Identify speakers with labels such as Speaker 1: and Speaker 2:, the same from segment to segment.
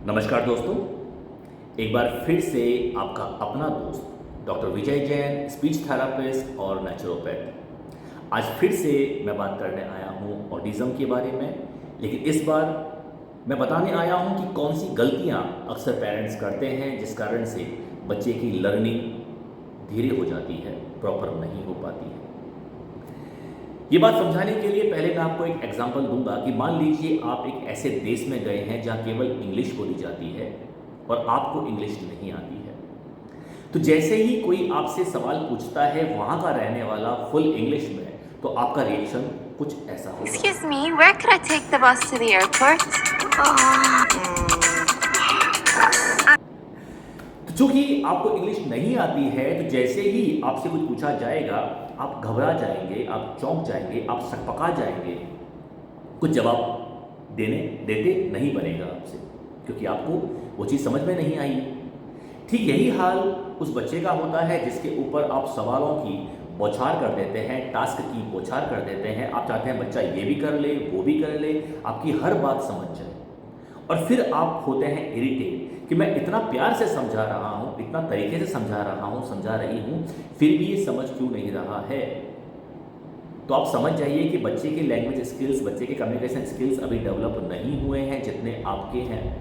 Speaker 1: नमस्कार दोस्तों, एक बार फिर से आपका अपना दोस्त डॉक्टर विजय जैन, स्पीच थेरापिस्ट और नेचुरोपैथ। आज फिर से मैं बात करने आया हूँ ऑटिज़म के बारे में, लेकिन इस बार मैं बताने आया हूँ कि कौन सी गलतियाँ अक्सर पेरेंट्स करते हैं जिस कारण से बच्चे की लर्निंग धीरे हो जाती है, प्रॉपर नहीं हो पाती है। ये बात समझाने के लिए पहले मैं आपको एक एग्जांपल दूंगा कि मान लीजिए आप एक ऐसे देश में गए हैं जहाँ केवल इंग्लिश बोली जाती है और आपको इंग्लिश नहीं आती है। तो जैसे ही कोई आपसे सवाल पूछता है वहाँ का रहने वाला फुल इंग्लिश में, तो आपका रिएक्शन कुछ ऐसा होगा।
Speaker 2: Excuse me, where could I take the bus to the airport?
Speaker 1: तो चूंकि आपको इंग्लिश नहीं आती है, तो जैसे ही आपसे कुछ पूछा जाएगा आप घबरा जाएंगे, आप चौंक जाएंगे, आप सकपका जाएंगे, कुछ जवाब देते नहीं बनेगा आपसे, क्योंकि आपको वो चीज़ समझ में नहीं आई। ठीक यही हाल उस बच्चे का होता है जिसके ऊपर आप सवालों की बौछार कर देते हैं, टास्क की बौछार कर देते हैं। आप चाहते हैं बच्चा ये भी कर ले, वो भी कर ले, आपकी हर बात समझ जाए, और फिर आप होते हैं इरिटेट कि मैं इतना प्यार से समझा रहा हूँ, इतना तरीके से समझा रहा हूँ, समझा रही हूँ, फिर भी ये समझ क्यों नहीं रहा है। तो आप समझ जाइए कि बच्चे के लैंग्वेज स्किल्स, बच्चे के कम्युनिकेशन स्किल्स अभी डेवलप नहीं हुए हैं जितने आपके हैं।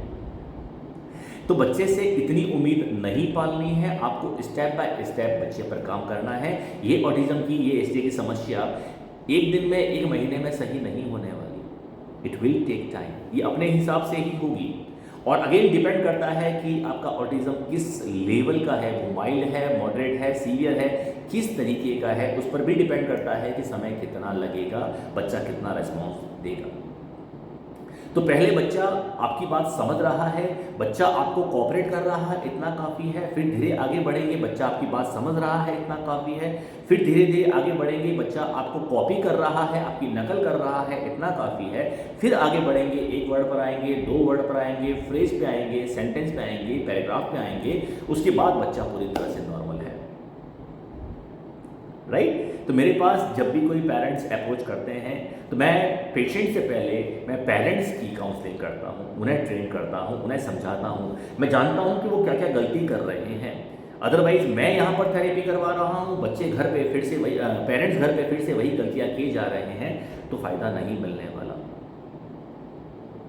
Speaker 1: तो बच्चे से इतनी उम्मीद नहीं पालनी है, आपको स्टेप बाय स्टेप बच्चे पर काम करना है। ये ऑटिज्म की, ये एसडी की समस्या एक दिन में, एक महीने में सही नहीं होने वाली। इट विल टेक टाइम, ये अपने हिसाब से ही होगी। और अगेन डिपेंड करता है कि आपका ऑटिज्म किस लेवल का है, वो माइल्ड है, मॉडरेट है, सीवियर है, किस तरीके का है, उस पर भी डिपेंड करता है कि समय कितना लगेगा, बच्चा कितना रिस्पॉन्स देगा। तो पहले बच्चा आपकी बात समझ रहा है, बच्चा आपको कोऑपरेट कर रहा है, इतना काफ़ी है। फिर धीरे आगे बढ़ेंगे, बच्चा आपकी बात समझ रहा है, इतना काफ़ी है। फिर धीरे धीरे आगे बढ़ेंगे, बच्चा आपको कॉपी कर रहा है, आपकी नकल कर रहा है, इतना काफ़ी है। फिर आगे बढ़ेंगे, एक वर्ड पर आएंगे, दो वर्ड पर आएंगे, फ्रेज पे आएंगे, सेंटेंस पे आएंगे, पैराग्राफ पे आएंगे, उसके बाद बच्चा पूरी तरह से नॉर्मल है। राइट? तो मेरे पास जब भी कोई पेरेंट्स अप्रोच करते हैं, तो मैं पेशेंट से पहले मैं पेरेंट्स की काउंसलिंग करता हूँ, उन्हें ट्रेन करता हूँ, उन्हें समझाता हूँ। मैं जानता हूँ कि वो क्या क्या गलती कर रहे हैं। अदरवाइज मैं यहाँ पर थेरेपी करवा रहा हूँ, बच्चे घर पे फिर से वही, पेरेंट्स घर पे फिर से वही गलतियाँ किए जा रहे हैं, तो फ़ायदा नहीं मिलने वाला।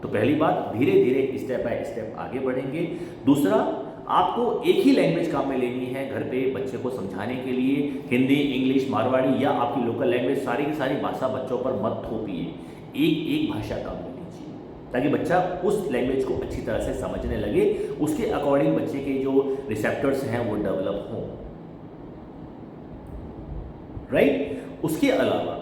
Speaker 1: तो पहली बात, धीरे धीरे स्टेप बाय स्टेप आगे बढ़ेंगे। दूसरा, आपको एक ही लैंग्वेज काम में लेनी है घर पे बच्चे को समझाने के लिए। हिंदी, इंग्लिश, मारवाड़ी या आपकी लोकल लैंग्वेज, सारी की सारी भाषा बच्चों पर मत थोपिए। एक एक भाषा काम में लीजिए ताकि बच्चा उस लैंग्वेज को अच्छी तरह से समझने लगे, उसके अकॉर्डिंग बच्चे के जो रिसेप्टर्स हैं वो डेवलप हों। राइट? उसके अलावा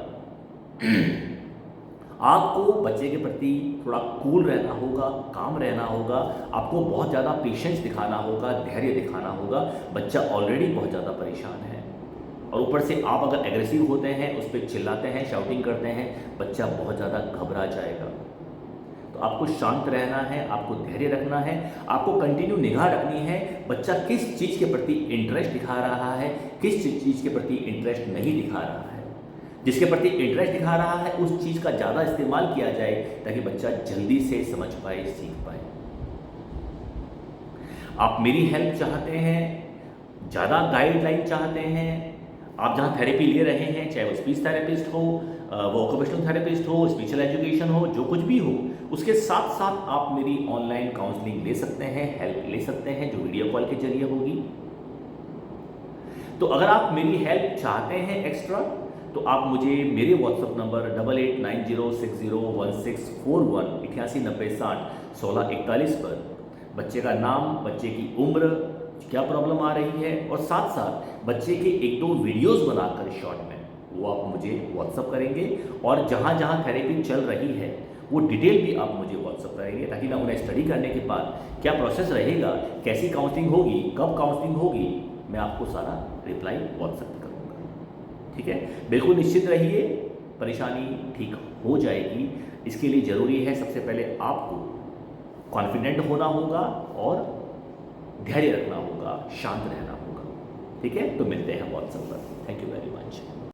Speaker 1: आपको बच्चे के प्रति थोड़ा कूल रहना होगा, काम रहना होगा, आपको बहुत ज़्यादा पेशेंस दिखाना होगा, धैर्य दिखाना होगा। बच्चा ऑलरेडी बहुत ज़्यादा परेशान है, और ऊपर से आप अगर एग्रेसिव होते हैं, उस पर चिल्लाते हैं, शाउटिंग करते हैं, बच्चा बहुत ज़्यादा घबरा जाएगा। तो आपको शांत रहना है, आपको धैर्य रखना है, आपको कंटिन्यू निगाह रखनी है बच्चा किस चीज़ के प्रति इंटरेस्ट दिखा रहा है, किस चीज़ के प्रति इंटरेस्ट नहीं दिखा रहा है। जिसके प्रति इंटरेस्ट दिखा रहा है उस चीज़ का ज़्यादा इस्तेमाल किया जाए ताकि बच्चा जल्दी से समझ पाए, सीख पाए। आप मेरी हेल्प चाहते हैं, ज़्यादा गाइडलाइन चाहते हैं, आप जहाँ थेरेपी ले रहे हैं, चाहे वो स्पीच थेरेपिस्ट हो, वो ऑक्यूपेशनल थेरेपिस्ट हो, स्पेशल एजुकेशन हो, जो कुछ भी हो, उसके साथ साथ आप मेरी ऑनलाइन काउंसलिंग ले सकते हैं, हेल्प ले सकते हैं, जो वीडियो कॉल के जरिए होगी। तो अगर आप मेरी हेल्प चाहते हैं एक्स्ट्रा, तो आप मुझे मेरे व्हाट्सअप नंबर 8890601641 8890601641 पर बच्चे का नाम, बच्चे की उम्र, क्या प्रॉब्लम आ रही है, और साथ साथ बच्चे के एक दो वीडियोस बनाकर शॉर्ट में वो आप मुझे व्हाट्सअप करेंगे। और जहाँ जहाँ थेरेपी चल रही है वो डिटेल भी आप मुझे व्हाट्सअप करेंगे, ताकि मैं उन्हें स्टडी करने के बाद क्या प्रोसेस रहेगा, कैसी काउंसलिंग होगी, कब काउंसलिंग होगी, मैं आपको सारा रिप्लाई व्हाट्सएप करूँगा। ठीक है? बिल्कुल निश्चित रहिए, परेशानी ठीक हो जाएगी। इसके लिए ज़रूरी है सबसे पहले आपको कॉन्फिडेंट होना होगा और धैर्य रखना होगा, शांत रहना होगा। ठीक है? तो मिलते हैं व्हाट्सएप पर। Thank you very much.